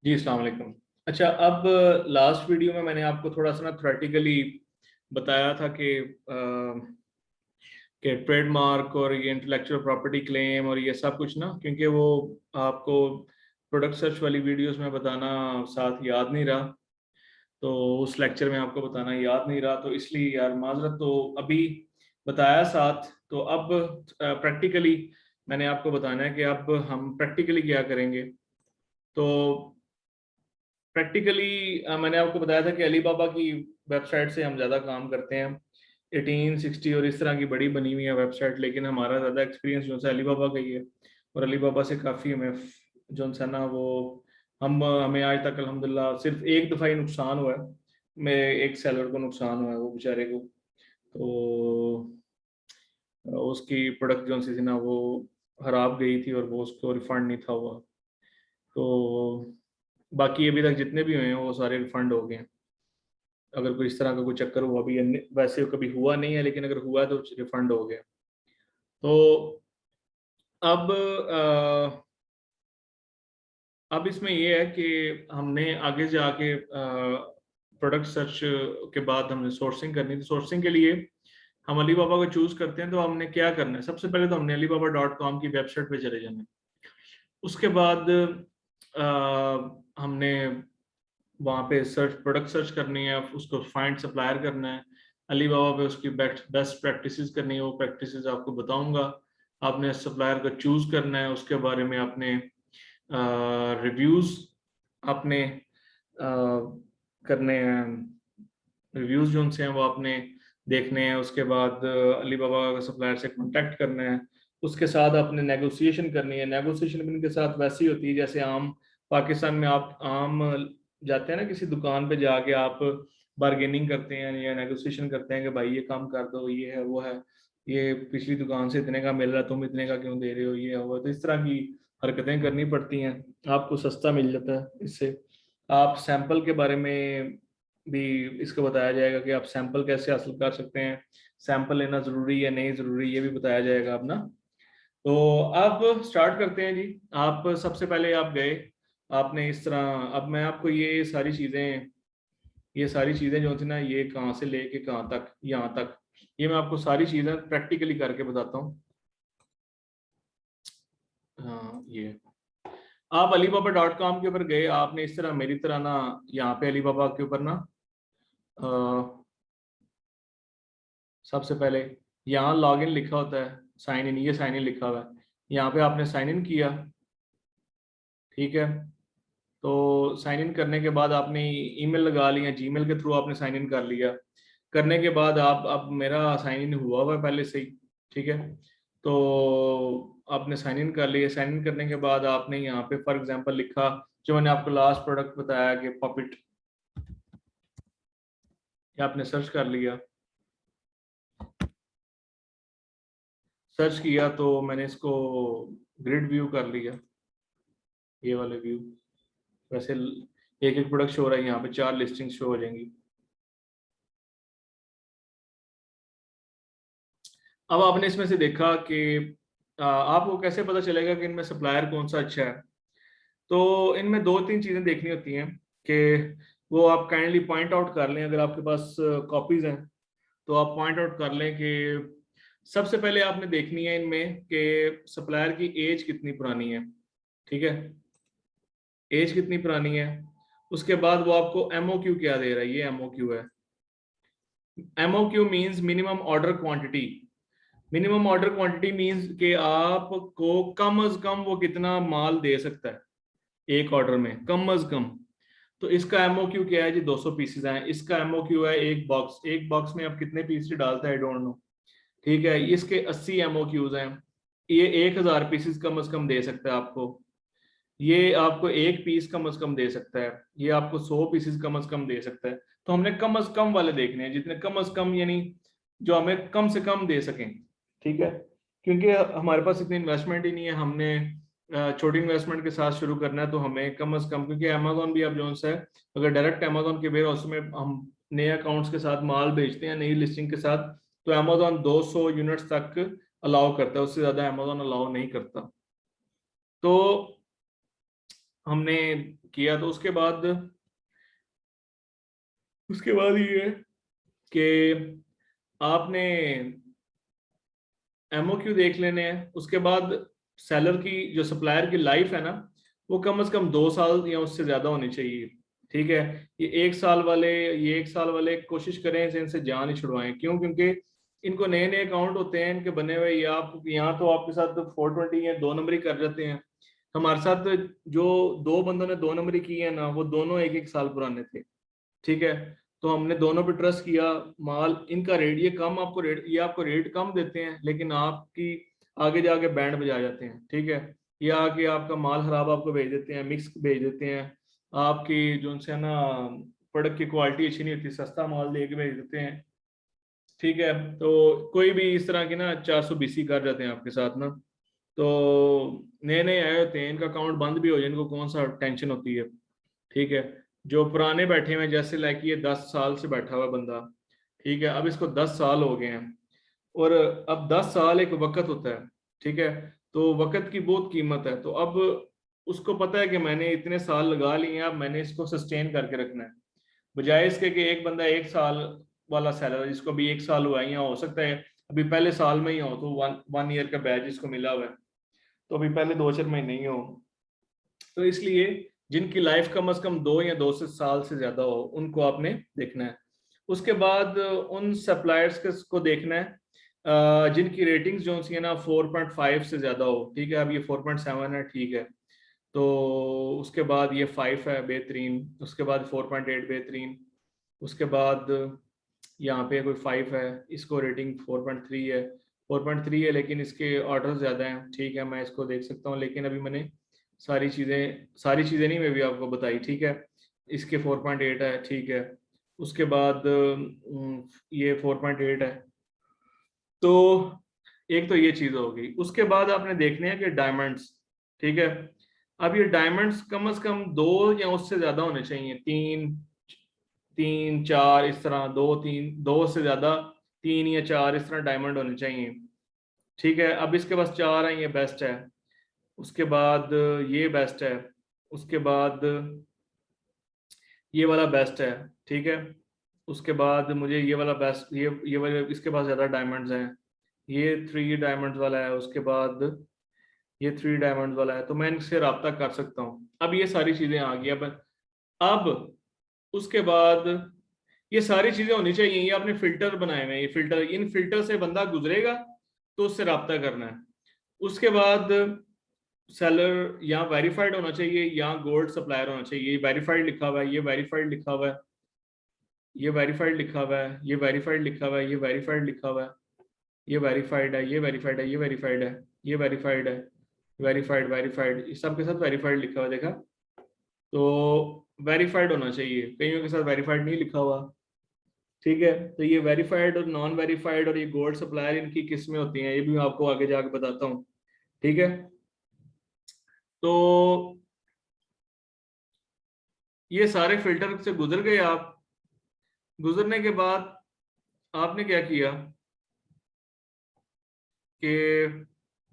जी अस्सलाम वालेकुम। अच्छा, अब लास्ट वीडियो में मैंने आपको थोड़ा सा ना थ्योरेटिकली बताया था कि ट्रेडमार्क और ये इंटेलेक्चुअल प्रॉपर्टी क्लेम और ये सब कुछ ना, क्योंकि वो आपको प्रोडक्ट सर्च वाली वीडियोस में बताना साथ याद नहीं रहा, तो उस लेक्चर में आपको बताना याद नहीं रहा, तो इसलिए यार माजरत। तो अभी बताया साथ, तो अब प्रैक्टिकली मैंने आपको बताना है कि अब हम प्रैक्टिकली क्या करेंगे। तो प्रैक्टिकली मैंने आपको बताया था कि अली बाबा की वेबसाइट से हम ज़्यादा काम करते हैं। 1860 और इस तरह की बड़ी बनी हुई है वेबसाइट, लेकिन हमारा ज़्यादा एक्सपीरियंस जो है अली बाबा का ही है। और अली बाबा से काफ़ी हमें जो है ना वो हमें आज तक अल्हम्दुलिल्लाह सिर्फ एक दफ़ा ही नुकसान हुआ है। मेरे एक सेलर को नुकसान हुआ है, वो बेचारे को। तो उसकी प्रोडक्ट जो सी थी ना वो खराब गई थी और वो उसको रिफंड नहीं था हुआ। तो बाकी अभी तक जितने भी हुए हैं वो सारे रिफंड हो गए हैं। अगर कोई इस तरह का कोई चक्कर हुआ भी वैसे कभी हुआ नहीं है, लेकिन अगर हुआ तो रिफंड हो गया। तो अब अब इसमें ये है कि हमने आगे जाके प्रोडक्ट सर्च के बाद हमने सोर्सिंग करनी थी। सोर्सिंग के लिए हम अली बाबा को चूज करते हैं, तो हमने क्या करना है, सबसे पहले तो हमने alibaba.com की वेबसाइट पे चले जाना है। उसके बाद हमने वहाँ पे प्रोडक्ट सर्च करनी है, उसको फाइंड सप्लायर करना है। अली बाबा पे उसकी बेस्ट प्रैक्टिसेस करनी है, वो प्रैक्टिसेस आपको बताऊंगा। आपने सप्लायर को चूज करना है, उसके बारे में आपने रिव्यूज आपने करने हैं। रिव्यूज जो उनसे हैं वो आपने देखने हैं। उसके बाद अली बाबा का सप्लायर से कांटेक्ट करना है। उसके साथ आपने नेगोशिएशन करनी है। नेगोशिएशन भी इनके साथ वैसी होती है जैसे आम पाकिस्तान में आप आम जाते हैं ना, किसी दुकान पे जाके आप बार्गेनिंग करते हैं या नेगोशिएशन करते हैं कि भाई ये काम कर दो, ये है वो है, ये पिछली दुकान से इतने का मिल रहा, तुम इतने का क्यों दे रहे हो, ये है वो। तो इस तरह की हरकतें करनी पड़ती हैं। आपको सस्ता मिल जाता है इससे। आप सैंपल के बारे में भी इसको बताया जाएगा कि आप सैंपल कैसे हासिल कर सकते हैं, सैंपल लेना जरूरी है नहीं जरूरी, ये भी बताया जाएगा अब ना। तो अब स्टार्ट करते हैं जी। आप सबसे पहले आप गए, आपने इस तरह, अब मैं आपको ये सारी चीजें जो थी ना, ये कहाँ से लेके कहाँ तक, यहाँ तक, ये मैं आपको सारी चीजें प्रैक्टिकली करके बताता हूँ। हाँ, ये आप alibaba.com के ऊपर गए, आपने इस तरह मेरी तरह ना यहाँ पे अलीबाबा के ऊपर ना सबसे पहले यहाँ लॉगिन लिखा होता है, साइन इन, ये साइन इन लिखा हुआ है। यहाँ पे आपने साइन इन किया, ठीक है। तो साइन इन करने के बाद आपने ईमेल लगा लिया, जीमेल के थ्रू आपने साइन इन कर लिया। करने के बाद आप, अब मेरा साइन इन हुआ है पहले से ही, ठीक है। तो आपने साइन इन कर लिया। साइन इन करने के बाद आपने यहाँ पे फॉर एग्जांपल लिखा, जो मैंने आपको लास्ट प्रोडक्ट बताया कि पॉपिट, आपने सर्च कर लिया। सर्च किया तो मैंने इसको ग्रिड व्यू कर लिया, ये वाले व्यू। वैसे एक एक प्रोडक्ट शो हो रहा है, यहाँ पे 4 लिस्टिंग शो हो जाएंगी। अब आपने इसमें से देखा कि आपको कैसे पता चलेगा कि इनमें सप्लायर कौन सा अच्छा है। तो इनमें दो तीन चीजें देखनी होती हैं कि वो आप काइंडली पॉइंट आउट कर लें, अगर आपके पास कॉपीज हैं तो आप पॉइंट आउट कर लें कि सबसे पहले आपने देखनी है इनमें कि सप्लायर की एज कितनी पुरानी है, ठीक है। एज कितनी पुरानी है। उसके बाद वो आपको एमओक्यू क्या दे रहा है, ये एमओक्यू है। MOQ means minimum order quantity. Minimum order quantity means कि आपको कम अज कम वो कितना माल दे सकता है एक ऑर्डर में, कम अज कम। तो इसका एमओक्यू क्या है जी, 200 पीसेज हैं। इसका एमओक्यू है एक बॉक्स। एक बॉक्स में आप कितने पीस डालते हैं आई डोंट नो, ठीक है। इसके 80 एमओक्यूज हैं। ये 1000 पीसेस कम से कम दे सकता है आपको। ये आपको एक पीस कम से कम दे सकता है। ये आपको 100 पीसेस कम से कम दे सकता है। तो हमने कम से कम वाले देखने हैं, जितने कम से कम, यानी जो हमें कम से कम दे सकें, ठीक है। क्योंकि हमारे पास इतनी इन्वेस्टमेंट ही नहीं है, हमने छोटी इन्वेस्टमेंट के साथ शुरू करना है, तो हमें कम से कम, क्योंकि अमेजोन भी अब जो है, अगर डायरेक्ट अमेजोन के वेयर हाउस में हम नए अकाउंट्स के साथ माल बेचते हैं, नई लिस्टिंग के साथ, तो अमेजोन 200 यूनिट्स तक अलाउ करता है, उससे ज्यादा अमेजोन अलाउ नहीं करता। तो हमने किया, तो उसके बाद ये है कि आपने एमओक्यू देख लेने हैं। उसके बाद सेलर की, जो सप्लायर की लाइफ है ना, वो कम से कम 2 साल या उससे ज्यादा होनी चाहिए। ठीक है। ये 1 साल वाले कोशिश करें इनसे जान ही छुड़वाएं। क्यों? क्योंकि इनको नए नए अकाउंट होते हैं इनके बने हुए। ये आप यहाँ तो आपके साथ 420 या 2 नंबरी कर जाते हैं। हमारे साथ जो 2 बंदों ने 2 नंबरी की है ना, वो दोनों 1-1 साल पुराने थे। ठीक है। तो हमने दोनों पे ट्रस्ट किया। माल इनका रेट, ये आपको रेट कम देते हैं, लेकिन आपकी आगे जाके बैंड बजा जाते हैं। ठीक है। ये आके आपका माल खराब आपको भेज देते हैं, मिक्स भेज देते हैं। आपकी जो उनसे है ना, प्रोडक्ट की क्वालिटी अच्छी नहीं होती, सस्ता माल दे के भेज देते हैं। ठीक है। तो कोई भी इस तरह की ना 420 कर जाते हैं आपके साथ ना। तो नए नए आए होते हैं, इनका अकाउंट बंद भी हो जाए, इनको कौन सा टेंशन होती है। ठीक है। जो पुराने बैठे हुए हैं, जैसे लाइक ये 10 साल से बैठा हुआ बंदा, ठीक है, अब इसको 10 साल हो गए हैं। और अब 10 साल एक वक्त होता है। ठीक है। तो वक्त की बहुत कीमत है। तो अब उसको पता है कि मैंने इतने साल लगा लिए हैं, अब मैंने इसको सस्टेन करके रखना है। बजाय इसके कि एक बंदा 1 साल वाला सैलर, जिसको अभी 1 साल हुआ है, या हो सकता है अभी पहले साल में ही हो, तो वन ईयर का बैच जिसको मिला हुआ है, तो अभी पहले 2-4 महीने ही हो। तो इसलिए जिनकी लाइफ कम से कम 2 या 2 साल से ज्यादा हो, उनको आपने देखना है। उसके बाद उन सप्लायर्स को देखना है जिनकी रेटिंग्स जो सी है ना 4.5 से ज्यादा हो। ठीक है। अब ये 4.7 है, ठीक है। तो उसके बाद ये 5 है, बेहतरीन। उसके बाद 4.8 बेहतरीन। उसके बाद यहाँ पे कोई 5 है, इसको रेटिंग 4.3 है। 4.3 है, लेकिन इसके ऑर्डर ज़्यादा हैं। ठीक है, मैं इसको देख सकता हूँ, लेकिन अभी मैंने सारी चीज़ें नहीं मैं भी आपको बताई। ठीक है। इसके 4.8 है। ठीक है। उसके बाद ये 4.8 है। तो एक तो ये चीज़ हो गई। उसके बाद आपने देखने हैं कि डायमंड्स। ठीक है। अब ये डायमंड्स कम से कम 2 या उससे ज़्यादा होने चाहिए। 3, 3, 4 इस तरह, 2, 3, 2 से ज्यादा 3 या 4 इस तरह डायमंड होने चाहिए। ठीक है। अब इसके पास 4 है, ये बेस्ट है। उसके बाद ये बेस्ट है। उसके बाद ये वाला बेस्ट है। ठीक है। उसके बाद मुझे ये वाला बेस्ट, ये वाले इसके पास ज्यादा डायमंड्स हैं। ये 3 डायमंड्स वाला है। उसके बाद ये 3 डायमंड्स वाला है। तो मैं इनसे रब्ता कर सकता हूँ। अब ये सारी चीजें आ गई। अब उसके बाद ये सारी चीजें होनी चाहिए। ये आपने फिल्टर बनाए हुए हैं, ये फिल्टर, इन फिल्टर से बंदा गुजरेगा तो उससे रब्ता करना है। उसके बाद सेलर या वेरीफाइड होना चाहिए या गोल्ड सप्लायर होना चाहिए। ये वेरीफाइड लिखा हुआ है, ये वेरीफाइड लिखा हुआ है, ये वेरीफाइड लिखा हुआ है, ये वेरीफाइड लिखा हुआ है, ये वेरीफाइड लिखा हुआ है, ये वेरीफाइड है, ये वेरीफाइड है, ये वेरीफाइड है, ये वेरीफाइड है, वेरीफाइड वेरीफाइड, इस सब के साथ वेरीफाइड लिखा हुआ है, देखा? तो वेरीफाइड होना चाहिए, कईयों के साथ वेरीफाइड नहीं लिखा हुआ। ठीक है। तो ये वेरीफाइड और नॉन वेरीफाइड और ये गोल्ड सप्लायर, इनकी किस्में होती हैं, ये भी मैं आपको आगे जाके बताता हूँ। ठीक है। तो ये सारे फिल्टर से गुजर गए आप। गुजरने के बाद आपने क्या किया कि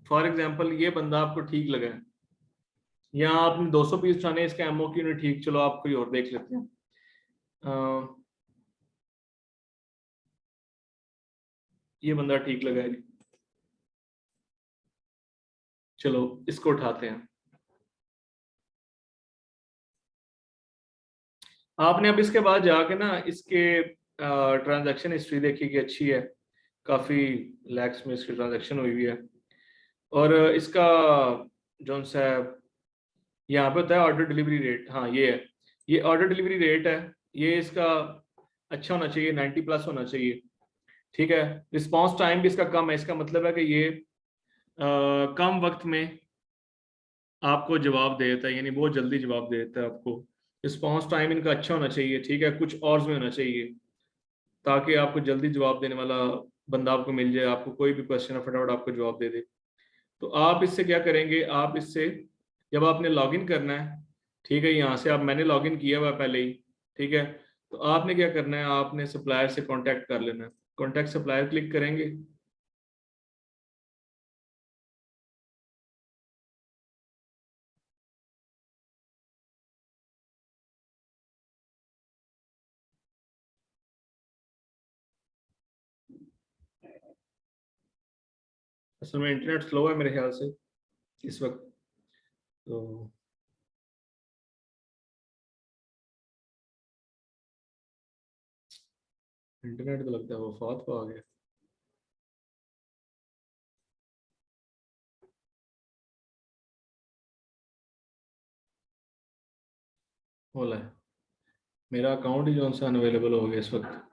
फॉर एग्जांपल ये बंदा आपको ठीक लगा है, या आपने 200 पीस उठाने, इसका एमओ क्यों नहीं ठीक, चलो आप कोई और देख लेते हैं। ये बंदा ठीक लगा है, चलो इसको उठाते हैं। आपने अब इसके बाद जाके ना इसके ट्रांजैक्शन हिस्ट्री देखी कि अच्छी है, काफी लैक्स में इसकी ट्रांजैक्शन हुई हुई है। और इसका जो सा यहाँ पे होता है ऑर्डर डिलीवरी रेट, हाँ ये है, ये ऑर्डर डिलीवरी रेट है। ये इसका अच्छा होना चाहिए, 90+ होना चाहिए। ठीक है। रिस्पॉन्स टाइम भी इसका कम है, इसका मतलब है कि ये कम वक्त में आपको जवाब दे देता है, यानी बहुत जल्दी जवाब दे देता है आपको। रिस्पॉन्स टाइम इनका अच्छा होना चाहिए। ठीक है। कुछ और में होना चाहिए, ताकि आपको जल्दी जवाब देने वाला बंदा आपको मिल जाए, आपको कोई भी क्वेश्चन है फटाफट आपको जवाब दे दे। तो आप इससे क्या करेंगे, आप इससे जब आपने लॉगिन करना है, ठीक है, यहाँ से आप, मैंने लॉगिन किया हुआ है पहले ही। ठीक है। तो आपने क्या करना है, आपने सप्लायर से कांटेक्ट कर लेना है। कांटेक्ट सप्लायर क्लिक करेंगे। असल में इंटरनेट स्लो है मेरे ख्याल से इस वक्त, तो इंटरनेट तो लगता है वफात को आ गया। होला है मेरा अकाउंट ही जो सा अनअवेलेबल हो गया इस वक्त।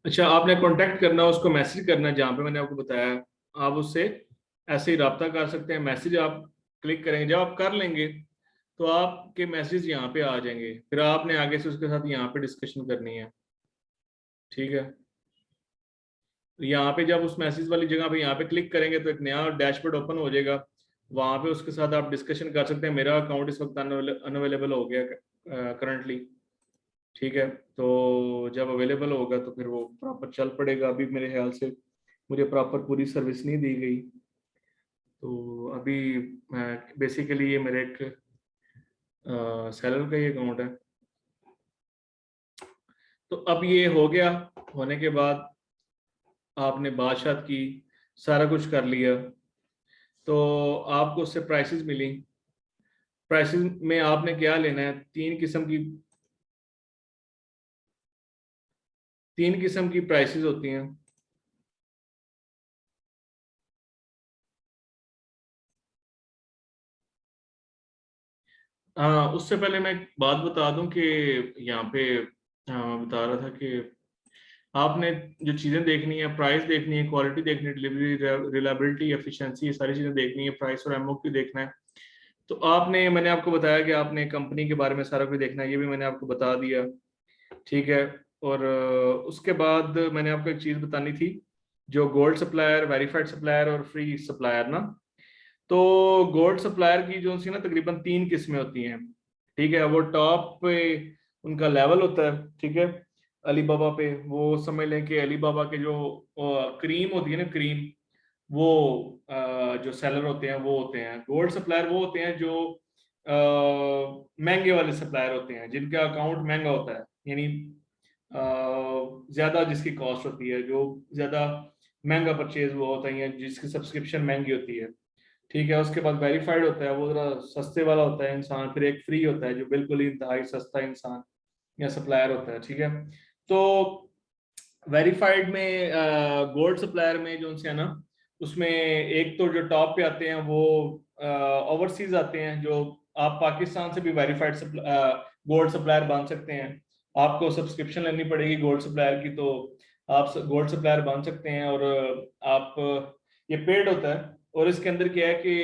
अच्छा, आपने कांटेक्ट करना, उसको मैसेज करना, जहाँ पे मैंने आपको बताया आप उससे ऐसे ही रब्ता कर सकते हैं। मैसेज आप क्लिक करेंगे, जब आप कर लेंगे तो आपके मैसेज यहाँ पे आ जाएंगे, फिर आपने आगे से उसके साथ यहाँ पे डिस्कशन करनी है। ठीक है, तो यहाँ पे जब उस मैसेज वाली जगह पे यहाँ पे क्लिक करेंगे तो एक नया डैशबोर्ड ओपन हो जाएगा, वहाँ पे उसके साथ आप डिस्कशन कर सकते हैं। मेरा अकाउंट इस वक्त अनअवेलेबल हो गया करंटली। ठीक है, तो जब अवेलेबल होगा तो फिर वो प्रॉपर चल पड़ेगा। अभी मेरे ख्याल से मुझे प्रॉपर पूरी सर्विस नहीं दी गई, तो अभी बेसिकली ये मेरे एक सेलर का ही अकाउंट है। तो अब ये हो गया, होने के बाद आपने बादशाह की सारा कुछ कर लिया, तो आपको उससे प्राइसेस मिली। प्राइसेस में आपने क्या लेना है, तीन किस्म की प्राइसेस होती हैं। हाँ, उससे पहले मैं एक बात बता दूं कि यहाँ पे बता रहा था कि आपने जो चीज़ें देखनी है, प्राइस देखनी है, क्वालिटी देखनी है, डिलीवरी, रिलायबिलिटी, एफिशिएंसी, ये सारी चीज़ें देखनी है, प्राइस और एमओक्यू देखना है। तो आपने, मैंने आपको बताया कि आपने कंपनी के बारे में सारा कुछ देखना है, ये भी मैंने आपको बता दिया। ठीक है, और उसके बाद मैंने आपको एक चीज़ बतानी थी, जो गोल्ड सप्लायर, वेरीफाइड सप्लायर और फ्री सप्लायर ना। तो गोल्ड सप्लायर की जो सी ना तकरीबन 3 किस्में होती हैं। ठीक है, वो टॉप पे उनका लेवल होता है। ठीक है, अलीबाबा पे वो समझ लें कि अलीबाबा के जो क्रीम होती है ना, क्रीम, वो जो सेलर होते हैं वो होते हैं। गोल्ड सप्लायर वो होते हैं जो महंगे वाले सप्लायर होते हैं, जिनका अकाउंट महंगा होता है, यानी ज्यादा जिसकी कॉस्ट होती है, जो ज्यादा महंगा परचेज वो होता है, जिसकी सब्सक्रिप्शन महंगी होती है। ठीक है, उसके बाद वेरीफाइड होता है, वो जरा सस्ते वाला होता है इंसान। फिर एक फ्री होता है जो बिल्कुल ही इंतहाई सस्ता इंसान या सप्लायर होता है। ठीक है, तो वेरीफाइड में गोल्ड सप्लायर में जो है ना, उसमें एक तो जो टॉप पे आते हैं वो ओवरसीज आते हैं, जो आप पाकिस्तान से भी वेरीफाइड गोल्ड सप्लायर बन सकते हैं। आपको सब्सक्रिप्शन लेनी पड़ेगी गोल्ड सप्लायर की, तो आप गोल्ड सप्लायर बन सकते हैं। और आप ये पेड होता है, और इसके अंदर क्या है कि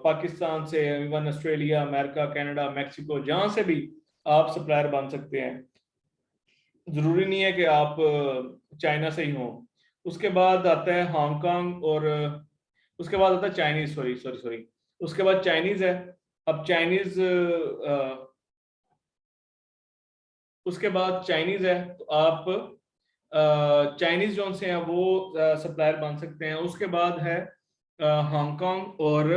पाकिस्तान से, even Australia, America, Canada, Mexico, जहां से भी आप सप्लायर बन सकते हैं। जरूरी नहीं है कि आप चाइना से ही हो। उसके बाद आता है हांगकांग, और उसके बाद आता है चाइनीज, सॉरी सॉरी सॉरी, उसके बाद चाइनीज है। अब चाइनीज, उसके बाद चाइनीज है, तो आप चाइनीज जो से हैं वो सप्लायर बन सकते हैं। उसके बाद है हांगकांग और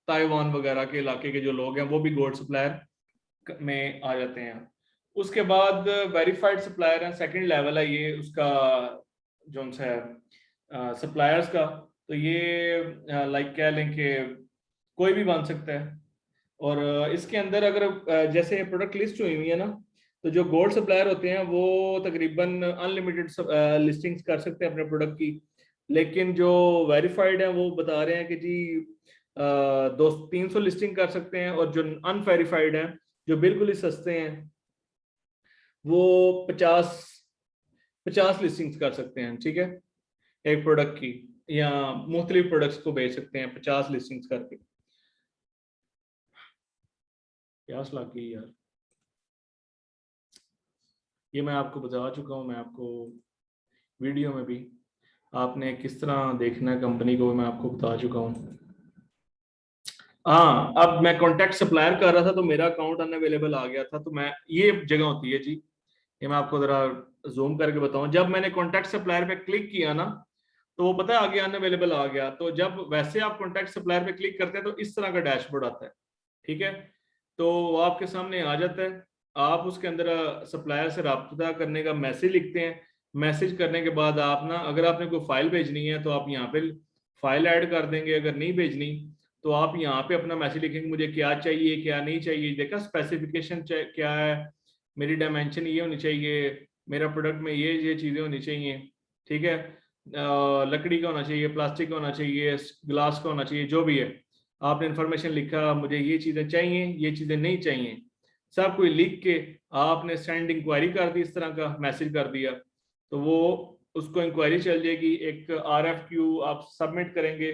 ताइवान वगैरह के इलाके के जो लोग हैं, वो भी गोल्ड सप्लायर में आ जाते हैं। उसके बाद वेरीफाइड सप्लायर है, सेकंड लेवल है ये उसका, जो है सप्लायर्स का। तो ये लाइक कह लें कि कोई भी बन सकता है। और इसके अंदर अगर जैसे प्रोडक्ट लिस्ट हुई हुई है ना, तो जो गोल्ड सप्लायर होते हैं वो तकरीबन अनलिमिटेड लिस्टिंग्स कर सकते हैं अपने प्रोडक्ट की। लेकिन जो वेरीफाइड है वो बता रहे हैं कि जी 200-300 लिस्टिंग कर सकते हैं। और जो अनवेरीफाइड है, जो बिल्कुल ही सस्ते हैं, वो 50 लिस्टिंग्स कर सकते हैं। ठीक है, एक प्रोडक्ट की, या मुख्तलिफ प्रोडक्ट्स को बेच सकते हैं 50 लिस्टिंग्स करके। प्यास लग गई यार, ये मैं आपको बता चुका हूँ, मैं आपको वीडियो में भी, आपने किस तरह देखना है कंपनी को मैं आपको बता चुका हूँ। हाँ, अब मैं कॉन्टेक्ट सप्लायर कर रहा था तो मेरा अकाउंट अनअवेलेबल आ गया था, तो मैं, ये जगह होती है जी, ये मैं आपको जरा जूम करके बताऊं। जब मैंने कॉन्टेक्ट सप्लायर पे क्लिक किया ना, तो वो पता है आगे अनअवेलेबल आ गया। तो जब वैसे आप कॉन्टेक्ट सप्लायर पे क्लिक करते हैं तो इस तरह का डैशबोर्ड आता है। ठीक है, तो वो आपके सामने आ जाता है। आप उसके अंदर सप्लायर से राब्ता करने का मैसेज लिखते हैं। मैसेज करने के बाद आप ना, अगर आपने कोई फाइल भेजनी है तो आप यहाँ पे फाइल ऐड कर देंगे, अगर नहीं भेजनी तो आप यहाँ पे अपना मैसेज लिखेंगे मुझे क्या चाहिए क्या नहीं चाहिए, देखा स्पेसिफिकेशन क्या है, मेरी डायमेंशन ये होनी चाहिए, मेरा प्रोडक्ट में ये चीज़ें होनी चाहिए। ठीक है, लकड़ी का होना चाहिए, प्लास्टिक का होना चाहिए, ग्लास का होना चाहिए, जो भी है आपने इंफॉर्मेशन लिखा, मुझे ये चीज़ें चाहिए ये चीज़ें नहीं चाहिए, सब कोई लिख के आपने सेंड इंक्वायरी कर दी, इस तरह का मैसेज कर दिया, तो वो उसको इंक्वायरी चल जाएगी, एक RFQ आप सबमिट करेंगे।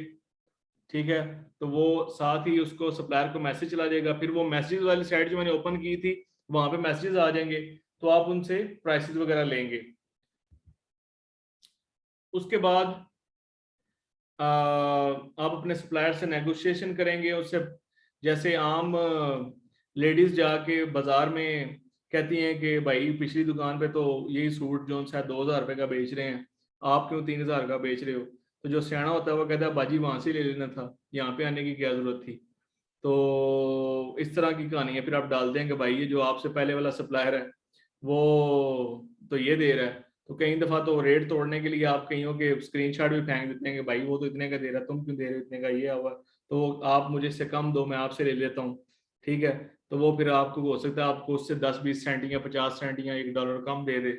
ठीक है, तो वो साथ ही उसको सप्लायर को मैसेज चला जाएगा, फिर वो मैसेज वाली साइट जो मैंने ओपन की थी वहां पे मैसेजेस आ जाएंगे, तो आप उनसे प्राइसेस वगैरह लेंगे। उसके बाद आप अपने सप्लायर से नेगोशिएशन करेंगे उससे, जैसे आम लेडीज जाके बाजार में कहती हैं कि भाई पिछली दुकान पे तो यही सूट जो है 2,000 रुपये का बेच रहे हैं, आप क्यों 3,000 का बेच रहे हो, तो जो सियाना होता है वो कहता है बाजी वहां से ले लेना था, यहाँ पे आने की क्या जरूरत थी। तो इस तरह की कहानी है, फिर आप डाल देंगे भाई ये जो आपसे पहले वाला सप्लायर है वो तो ये दे रहा है, तो कई दफा तो रेट तोड़ने के लिए आप कईयों के स्क्रीनशॉट भी फेंक देते हैं कि भाई वो तो इतने का दे रहा है, तुम क्यों दे रहे हो इतने का, ये हुआ तो आप मुझे इससे कम दो मैं आपसे ले लेता हूँ। ठीक है, तो वो फिर आपको हो सकता है आपको उससे 10-20 सेंट या 50 सेंट या $1 कम दे दे,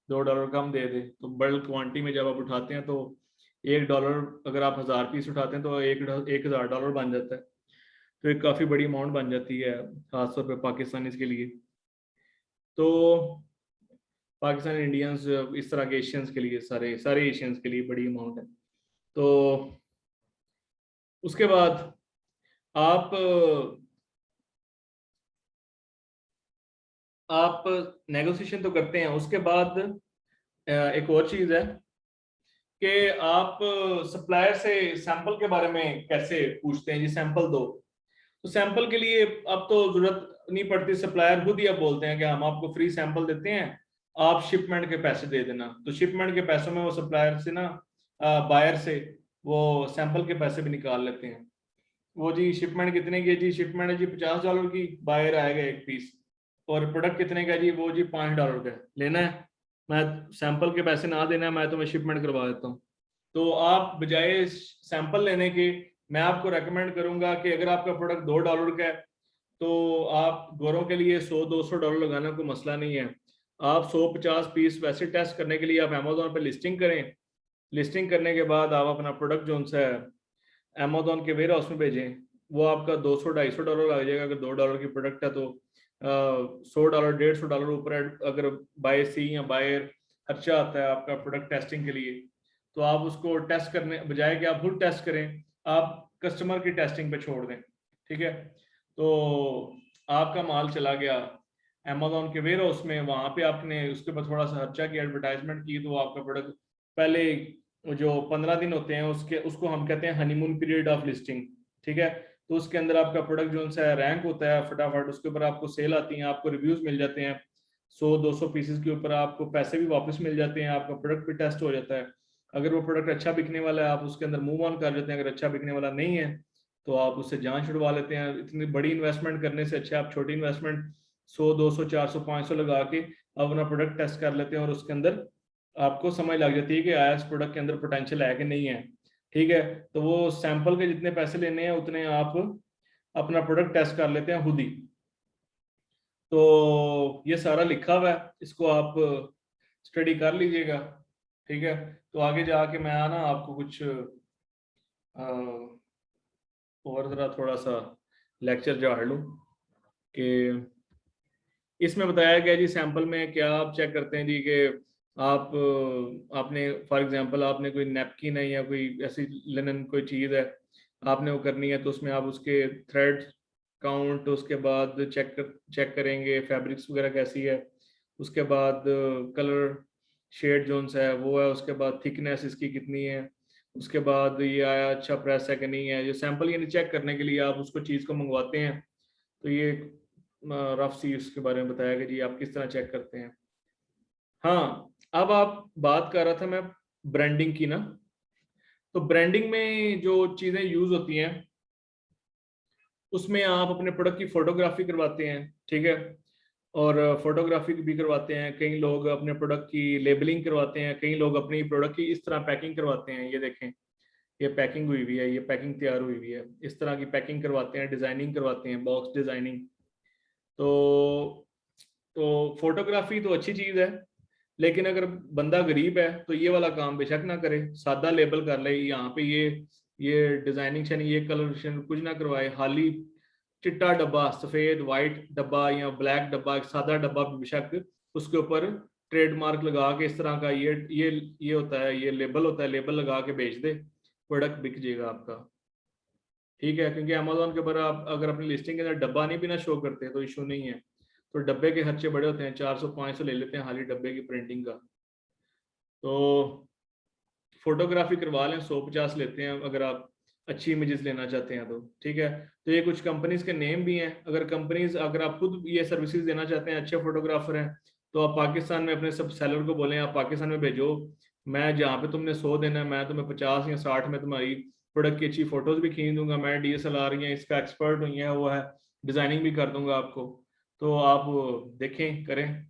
$2 कम दे दे। तो बल्क क्वांटिटी में जब आप उठाते हैं तो $1, अगर आप 1000 पीस उठाते हैं तो 1,000 डॉलर बन जाता है, तो एक काफ़ी बड़ी अमाउंट बन जाती है खासतौर पर पाकिस्तानीज के लिए। तो पाकिस्तानी इंडियंस इस तरह के एशियंस के लिए, सारे सारे एशियंस के लिए बड़ी अमाउंट है। तो उसके बाद आप नेगोशिएशन तो करते हैं, उसके बाद एक और चीज़ है कि आप सप्लायर से सैंपल के बारे में कैसे पूछते हैं, जी सैंपल दो, तो सैंपल के लिए अब तो जरूरत नहीं पड़ती, सप्लायर खुद ही अब बोलते हैं कि हम आपको फ्री सैंपल देते हैं, आप शिपमेंट के पैसे दे देना, तो शिपमेंट के पैसों में वो सप्लायर से ना बायर से वो सैंपल के पैसे भी निकाल लेते हैं। वो जी शिपमेंट कितने की है, जी शिपमेंट है जी $50 की, बायर आएगा एक पीस, और प्रोडक्ट कितने का जी, वो जी $5 का लेना है, मैं सैंपल के पैसे ना देना है, मैं तुम्हें शिपमेंट करवा देता हूँ। तो आप बजाय सैंपल लेने के मैं आपको रेकमेंड करूंगा कि अगर आपका प्रोडक्ट $2 का है तो आप गोरों के लिए $100-200 लगाना कोई मसला नहीं है, आप 150 पीस वैसे टेस्ट करने के लिए आप अमेजोन पे लिस्टिंग करें, लिस्टिंग करने के बाद आप अपना प्रोडक्ट जो है अमेजोन के वेयर हाउस में भेजें, वो आपका $200-250 लग जाएगा, अगर $2 की प्रोडक्ट है तो $100 $150 ऊपर अगर बाय सी या बायर खर्चा आता है आपका प्रोडक्ट टेस्टिंग के लिए, तो आप उसको टेस्ट करने बजाय कि आप खुद टेस्ट करें, आप कस्टमर की टेस्टिंग पे छोड़ दें। ठीक है, तो आपका माल चला गया अमेजोन के वेयर हाउस में, वहां पे आपने उसके ऊपर थोड़ा सा खर्चा की, एडवर्टाइजमेंट की, तो आपका प्रोडक्ट पहले जो 15 दिन होते हैं उसके उसको हम कहते हैं हनीमून पीरियड ऑफ लिस्टिंग। ठीक है, तो उसके अंदर आपका प्रोडक्ट जो है रैंक होता है फटाफट, उसके ऊपर आपको सेल आती है, आपको रिव्यूज मिल जाते हैं, 100-200 पीसेस के ऊपर आपको पैसे भी वापस मिल जाते हैं, आपका प्रोडक्ट भी टेस्ट हो जाता है, अगर वो प्रोडक्ट अच्छा बिकने वाला है आप उसके अंदर मूव ऑन कर लेते हैं, अगर अच्छा बिकने वाला नहीं है तो आप उससे जान छुड़वा लेते हैं। इतनी बड़ी इन्वेस्टमेंट करने से अच्छा आप छोटी इन्वेस्टमेंट 100-200-400-500 लगा के अपना प्रोडक्ट टेस्ट कर लेते हैं, और उसके अंदर आपको समझ लग जाती है कि आया इस प्रोडक्ट के अंदर पोटेंशियल है कि नहीं है। ठीक है, तो वो सैंपल के जितने पैसे लेने हैं उतने आप अपना प्रोडक्ट टेस्ट कर लेते हैं खुद ही। तो ये सारा लिखा हुआ है, इसको आप स्टडी कर लीजिएगा। ठीक है, तो आगे जाके मैं ना आपको कुछ और ज़रा थोड़ा सा लेक्चर झाड़ लूँ कि इसमें बताया गया जी सैंपल में क्या आप चेक करते हैं जी कि आप आपने फॉर एग्जांपल आपने कोई नैपकिन है या कोई ऐसी लिनन कोई चीज़ है आपने वो करनी है, तो उसमें आप उसके थ्रेड काउंट, उसके बाद चेक करेंगे फैब्रिक्स वगैरह कैसी है, उसके बाद कलर शेड जोन्स है वो है, उसके बाद थिकनेस इसकी कितनी है, उसके बाद ये आया अच्छा प्रेस है कि नहीं है, जो सैंपल यानी चेक करने के लिए आप उसको चीज़ को मंगवाते हैं। तो ये रफ सी उसके बारे में बताया कि जी आप किस तरह चेक करते हैं। हाँ, अब आप बात कर रहा था मैं ब्रांडिंग की ना, तो ब्रांडिंग में जो चीज़ें यूज होती हैं उसमें आप अपने प्रोडक्ट की फोटोग्राफी करवाते हैं, ठीक है, और फोटोग्राफी भी करवाते हैं। कई लोग अपने प्रोडक्ट की लेबलिंग करवाते हैं, कई लोग अपनी प्रोडक्ट की इस तरह पैकिंग करवाते हैं। ये देखें, ये पैकिंग हुई हुई है, ये पैकिंग तैयार हुई हुई है, इस तरह की पैकिंग करवाते हैं, डिजाइनिंग करवाते हैं, बॉक्स डिजाइनिंग। तो फोटोग्राफी तो अच्छी चीज है, लेकिन अगर बंदा गरीब है तो ये वाला काम बेशक ना करे, सादा लेबल कर ले, यहाँ पे ये डिजाइनिंग शाइनिंग, ये कलर कुछ ना करवाए, खाली चिट्टा डब्बा, सफेद वाइट डब्बा या ब्लैक डब्बा, एक सादा डब्बा बेशक, उसके ऊपर ट्रेडमार्क लगा के इस तरह का ये होता है, ये लेबल होता है, लेबल लगा के बेच दे, प्रोडक्ट बिक जाएगा आपका, ठीक है। क्योंकि अमेजोन के ऊपर आप अगर अपनी लिस्टिंग के अंदर डब्बा नहीं भी ना शो करते तो इशू नहीं है, तो डब्बे के खर्चे बड़े होते हैं, 400-500 ले लेते हैं खाली डब्बे की प्रिंटिंग का। तो फोटोग्राफी करवा लें, 150 लेते हैं अगर आप अच्छी इमेजेस लेना चाहते हैं तो, ठीक है। तो ये कुछ कंपनीज के नेम भी हैं। अगर कंपनीज, अगर आप खुद ये सर्विसेज देना चाहते हैं, अच्छे फोटोग्राफर हैं, तो आप पाकिस्तान में अपने सब सेलर को बोलें आप पाकिस्तान में भेजो, मैं जहाँ पे तुमने 100 देना है मैं तुम्हें 50 या 60 में तुम्हारी प्रोडक्ट की अच्छी फोटोज भी खींच दूंगा, मैं DSLR या इसका एक्सपर्ट हूँ, ये वो है, डिजाइनिंग भी कर दूंगा आपको। तो आप देखें, करें,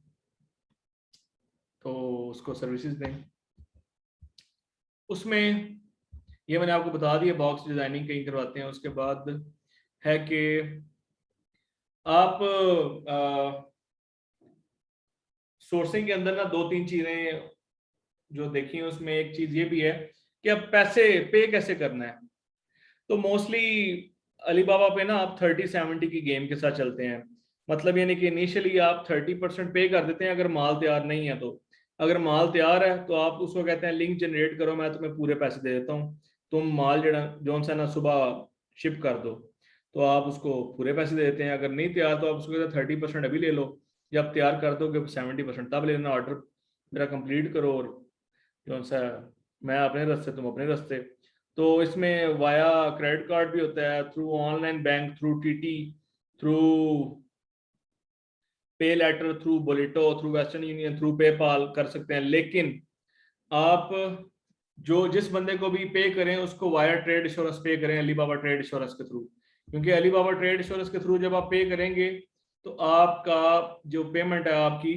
तो उसको सर्विसेज दें। उसमें ये मैंने आपको बता दिया, बॉक्स डिजाइनिंग कहीं करवाते हैं। उसके बाद है कि आप सोर्सिंग के अंदर ना 2-3 चीजें जो देखी हैं, उसमें एक चीज ये भी है कि अब पैसे पे कैसे करना है। तो मोस्टली अलीबाबा पे ना आप 30-70 की गेम के साथ चलते हैं। मतलब यानी कि इनिशियली आप 30% पे कर देते हैं अगर माल तैयार नहीं है तो। अगर माल तैयार है तो आप उसको कहते हैं लिंक जनरेट करो, मैं तुम्हें पूरे पैसे दे देता हूँ, तुम माल जो सा ना सुबह शिप कर दो, तो आप उसको पूरे पैसे दे देते हैं। अगर नहीं तैयार तो आप उसको कहते हैं 30% अभी ले लो, जब तैयार कर दोगे 70% तब ले लेना, ऑर्डर मेरा कंप्लीट करो, और जो सा मैं अपने रास्ते तुम अपने रास्ते। तो इसमें वाया क्रेडिट कार्ड भी होता है, through online bank, through TT, through pay letter, through Boleto, through Western Union, through PayPal कर सकते हैं। लेकिन आप जो जिस बंदे को भी पे करें उसको वाया ट्रेड इंश्योरेंस पे करें, अलीबाबा ट्रेड इंश्योरेंस के थ्रू। क्योंकि अलीबाबा ट्रेड इंश्योरेंस के थ्रू जब आप पे करेंगे तो आपका जो पेमेंट है आपकी,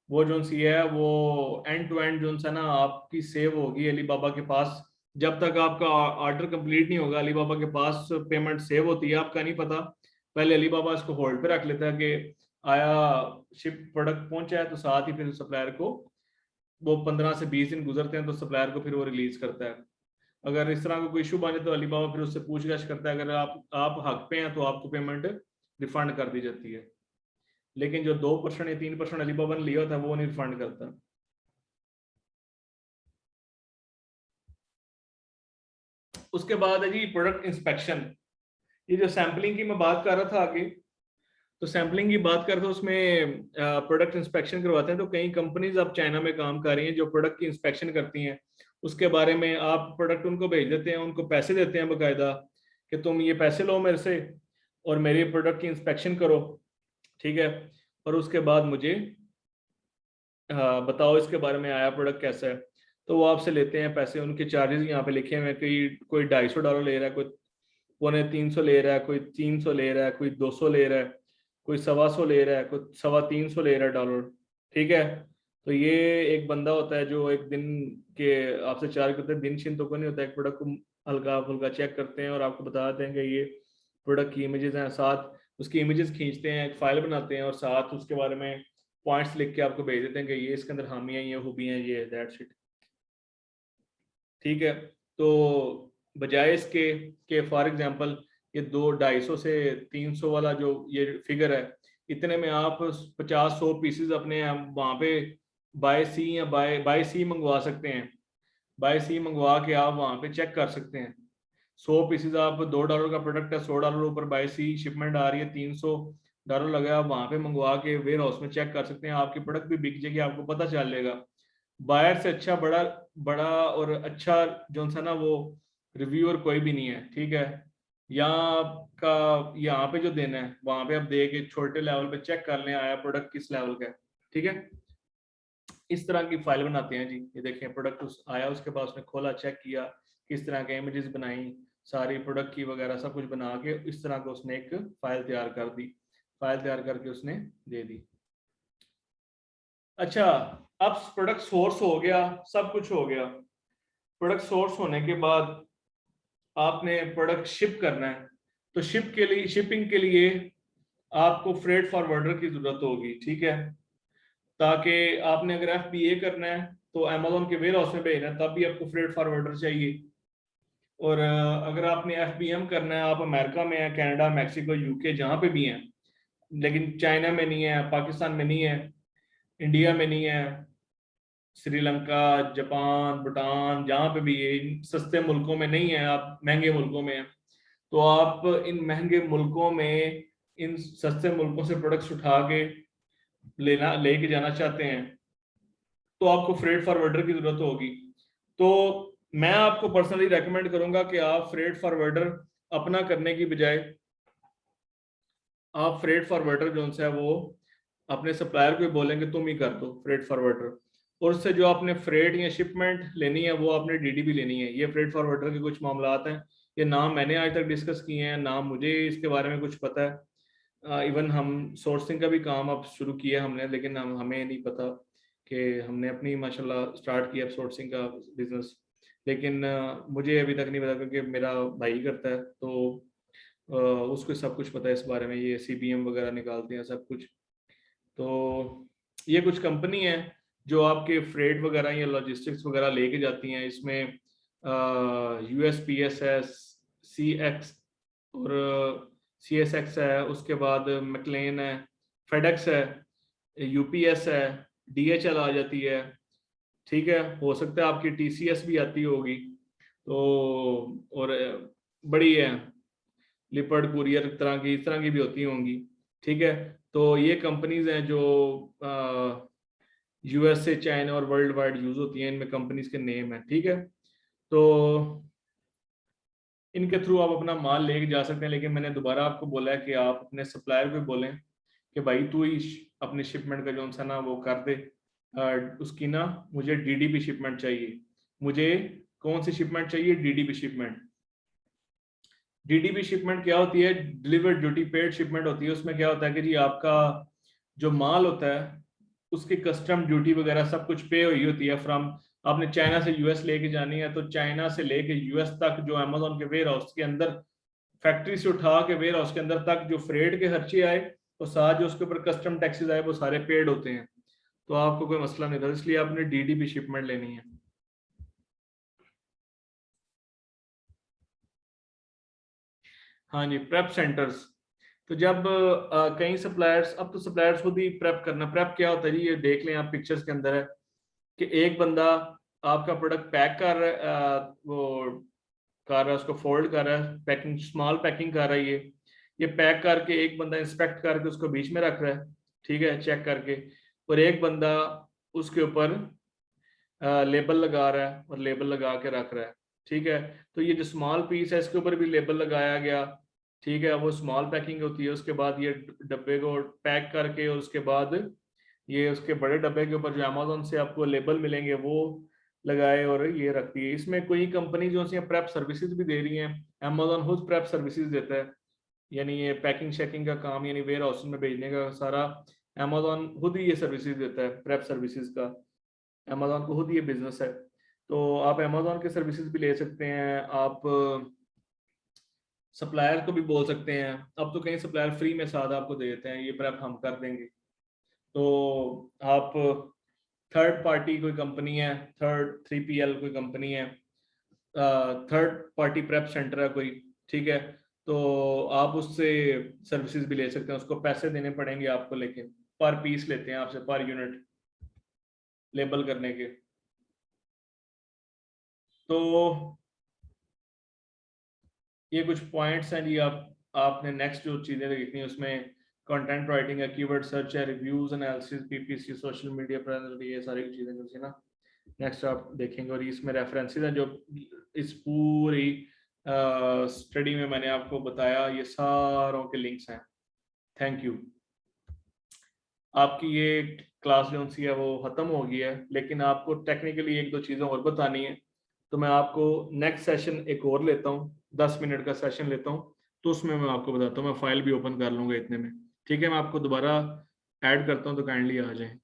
वो जो सी है वो एंड टू एंड जो सा ना आपकी सेव होगी अलीबाबा के पास। जब तक आपका ऑर्डर कंप्लीट नहीं होगा अलीबाबा के पास पेमेंट सेव होती है, आपका नहीं पता। पहले अलीबाबा इसको होल्ड पे रख लेता है कि आया शिप प्रोडक्ट पहुंचा है, तो साथ ही फिर सप्लायर को वो 15 से 20 दिन गुजरते हैं तो सप्लायर को फिर वो रिलीज करता है। अगर इस तरह का कोई इशू बने तो अलीबाबा फिर उससे पूछताछ करता है, अगर आप हक पे हैं तो आपको पेमेंट रिफंड कर दी जाती है। लेकिन जो 2% या 3% अलीबाबा ने लिया होता है वो नहीं रिफंड करता। उसके बाद है जी प्रोडक्ट इंस्पेक्शन। ये जो सैम्पलिंग की मैं बात कर रहा था आगे, तो सैम्पलिंग की बात करते हैं उसमें प्रोडक्ट इंस्पेक्शन करवाते हैं। तो कई कंपनीज अब चाइना में काम कर रही हैं जो प्रोडक्ट की इंस्पेक्शन करती हैं। उसके बारे में आप प्रोडक्ट उनको भेज देते हैं, उनको पैसे देते हैं बाकायदा कि तुम ये पैसे लो मेरे से और मेरे प्रोडक्ट की इंस्पेक्शन करो, ठीक है, और उसके बाद मुझे बताओ इसके बारे में, आया प्रोडक्ट कैसा है। तो वो आपसे लेते हैं पैसे, उनके चार्जेस यहाँ पे लिखे हुए हैं, कोई $250 ले रहा है, कोई 250-300 ले रहा है, कोई 300 ले रहा है, कोई 200 ले रहा है, कोई 125 ले रहा है, कोई 325 ले रहा है डॉलर, ठीक है। तो ये एक बंदा होता है जो एक दिन के आपसे चार्ज करते हैं, दिन शिन तो कोई नहीं होता है, एक प्रोडक्ट को हल्का फुल्का चेक करते हैं और आपको बताते हैं कि ये प्रोडक्ट की इमेजेस हैं, साथ उसकी इमेजेस खींचते हैं, एक फाइल बनाते हैं और साथ उसके बारे में पॉइंट्स लिख के आपको भेज देते हैं कि ये इसके अंदर खामियां, ये खूबियां, ये दैट्स इट, ठीक है। तो बजाय इसके कि फॉर एग्जांपल ये 200-250 से 300 वाला जो ये फिगर है, इतने में आप 50-100 पीसेस अपने वहां पे बाय सी या बाय सी मंगवा सकते हैं। बाय सी मंगवा के आप वहां पे चेक कर सकते हैं, 100 पीसेस आप $2 का प्रोडक्ट है, $100 ऊपर बाय सी शिपमेंट आ रही है, $300 लगा, आप वहां पे मंगवा के वेयर हाउस में चेक कर सकते हैं, आपकी प्रोडक्ट भी बिक जाएगी, आपको पता चल जाएगा। बायर से अच्छा बड़ा बड़ा और अच्छा जो सा ना वो रिव्यूअर कोई भी नहीं है, ठीक है। यहाँ का यहाँ पे जो देना है वहां पे आप दे के छोटे लेवल पे चेक कर लें आया प्रोडक्ट किस लेवल का है, ठीक है। इस तरह की फाइल बनाते हैं जी। ये देखें प्रोडक्ट आया, उसके बाद उसने खोला, चेक किया, किस तरह के इमेजेस बनाई, सारी प्रोडक्ट की वगैरह सब कुछ बना के इस तरह का उसने एक फाइल तैयार कर दी, फाइल तैयार करके उसने दे दी। अच्छा, अब प्रोडक्ट सोर्स हो गया, सब कुछ हो गया। प्रोडक्ट सोर्स होने के बाद आपने प्रोडक्ट शिप करना है, तो शिपिंग के लिए आपको फ्रेट फॉरवर्डर की जरूरत होगी, ठीक है। ताकि आपने अगर FBA करना है तो अमेजोन के वेयर हाउस में भेजना है, तब भी आपको फ्रेट फॉरवर्डर चाहिए। और अगर आपने FBM करना है, आप अमेरिका में है, कनाडा, मैक्सिको, UK जहाँ पे भी हैं, लेकिन चाइना में नहीं है, पाकिस्तान में नहीं है, इंडिया में नहीं है, श्रीलंका, जापान, भूटान, जहाँ पे भी है, इन सस्ते मुल्कों में नहीं है, आप महंगे मुल्कों में हैं, तो आप इन महंगे मुल्कों में इन सस्ते मुल्कों से प्रोडक्ट्स उठा के लेके जाना चाहते हैं, तो आपको फ्रेट फॉरवर्डर की जरूरत होगी। तो मैं आपको पर्सनली रेकमेंड करूंगा कि आप फ्रेट फॉरवर्डर अपना करने की बजाय आप फ्रेट फॉरवर्डर जो है वो अपने सप्लायर को बोलेंगे तुम ही कर दो फ्रेट फॉरवर्डर, और उससे जो आपने फ्रेट या शिपमेंट लेनी है वो आपने DDP लेनी है। ये फ्रेट फॉरवर्डर के कुछ मामलात हैं, ये नाम मैंने आज तक डिस्कस किए हैं, नाम मुझे इसके बारे में कुछ पता है। इवन हम सोर्सिंग का भी काम अब शुरू किया हमने, लेकिन हमें नहीं पता कि हमने अपनी माशाल्लाह स्टार्ट किया सोर्सिंग का बिजनेस, लेकिन मुझे अभी तक नहीं पता क्योंकि मेरा भाई करता है, तो उसको सब कुछ पता है इस बारे में, ये CBM वगैरह निकालते हैं सब कुछ। तो ये कुछ कंपनी है जो आपके फ्रेट वगैरह या लॉजिस्टिक्स वगैरह लेके जाती हैं। इसमें USPS है, CX और CSX है, उसके बाद मैकलेन है, फेडेक्स है, UPS है, DHL आ जाती है, ठीक है। हो सकता है आपकी TCS भी आती होगी, तो और बड़ी है लिपर्ड कुरियर, इस तरह की भी होती होंगी, ठीक है। तो ये कंपनीज हैं जो USA, चाइना और वर्ल्ड वाइड यूज होती हैं, इनमें कंपनीज के नेम है, ठीक है। तो इनके थ्रू आप अपना माल लेके जा सकते हैं, लेकिन मैंने दोबारा आपको बोला है कि आप अपने सप्लायर को बोलें कि भाई तू ही अपनी शिपमेंट का जो सा ना वो कर दे, उसकी ना मुझे DDP शिपमेंट चाहिए। मुझे कौन सी शिपमेंट चाहिए? DDP shipment. DDP शिपमेंट क्या होती है? डिलीवर्ड ड्यूटी पेड शिपमेंट होती है। उसमें क्या होता है कि जी आपका जो माल होता है उसकी कस्टम ड्यूटी वगैरह सब कुछ पे हुई होती है फ्रॉम, आपने चाइना से US लेके जानी है, तो चाइना से लेके US तक जो अमेजोन के वेयर हाउस के अंदर, फैक्ट्री से उठा के वेयर हाउस के अंदर तक जो फ्रेट के खर्चे आए और साथ जो उसके ऊपर कस्टम टैक्सेस आए वो सारे पेड होते हैं, तो आपको कोई मसला नहीं था, इसलिए आपने DDP शिपमेंट लेनी है। हाँ जी, प्रेप सेंटर्स। तो जब कई सप्लायर्स, अब तो सप्लायर्स खुद ही प्रेप करना, प्रेप क्या होता है जी, ये देख लें आप पिक्चर्स के अंदर है कि एक बंदा आपका प्रोडक्ट पैक कर रहा है, वो कर रहा है, उसको फोल्ड कर रहा है, पैकिंग, स्मॉल पैकिंग कर रहा है, ये पैक करके एक बंदा इंस्पेक्ट करके उसको बीच में रख रहा है, ठीक है, चेक करके, और एक बंदा उसके ऊपर लेबल लगा रहा है और लेबल लगा के रख रहा है, ठीक है। तो ये जो स्मॉल पीस है इसके ऊपर भी लेबल लगाया गया, ठीक है, वो स्मॉल पैकिंग होती है। उसके बाद ये डब्बे को पैक करके और उसके बाद ये उसके बड़े डब्बे के ऊपर जो अमेजोन से आपको लेबल मिलेंगे वो लगाए और ये रखती है। इसमें कोई कंपनी जो है प्रेप सर्विसेज भी दे रही हैं, अमेजोन खुद प्रेप सर्विसेज देता है, यानी ये पैकिंग शैकिंग का काम, यानी वेयर हाउस में भेजने का सारा अमेजोन खुद ही ये सर्विसेज देता है, प्रेप सर्विसेज का। अमेजोन को खुद ये बिजनेस है, तो आप अमेजोन के सर्विसेज भी ले सकते हैं। आप सप्लायर को भी बोल सकते हैं, अब तो कई सप्लायर फ्री में साथ आपको दे देते हैं, ये प्रेप हम कर देंगे। तो आप थर्ड पार्टी कोई कंपनी है, 3PL कोई कंपनी है, थर्ड पार्टी प्रेप सेंटर है कोई, ठीक है, तो आप उससे सर्विसेज भी ले सकते हैं। उसको पैसे देने पड़ेंगे आपको, लेकिन पर पीस लेते हैं आपसे, पर यूनिट लेबल करने के। तो ये कुछ पॉइंट्स हैं जी। आपने नेक्स्ट जो चीजें देखनी है उसमें कंटेंट राइटिंग है, कीवर्ड सर्च है, reviews analysis, PPC, social media presence, ये सारी चीजें जो थी ना नेक्स्ट आप देखेंगे। और इसमें रेफरेंसेस हैं जो इस पूरी स्टडी में मैंने आपको बताया, ये सारों के लिंक्स हैं। Thank you. आपकी ये क्लास जो सी है वो खत्म हो गई है, लेकिन आपको टेक्निकली एक दो चीजें और बतानी है। तो मैं आपको नेक्स्ट सेशन एक और लेता हूँ, 10 मिनट का सेशन लेता हूँ, तो उसमें मैं आपको बताता हूँ। मैं फाइल भी ओपन कर लूँगा इतने में, ठीक है? मैं आपको दोबारा ऐड करता हूँ, तो काइंडली आ जाएं।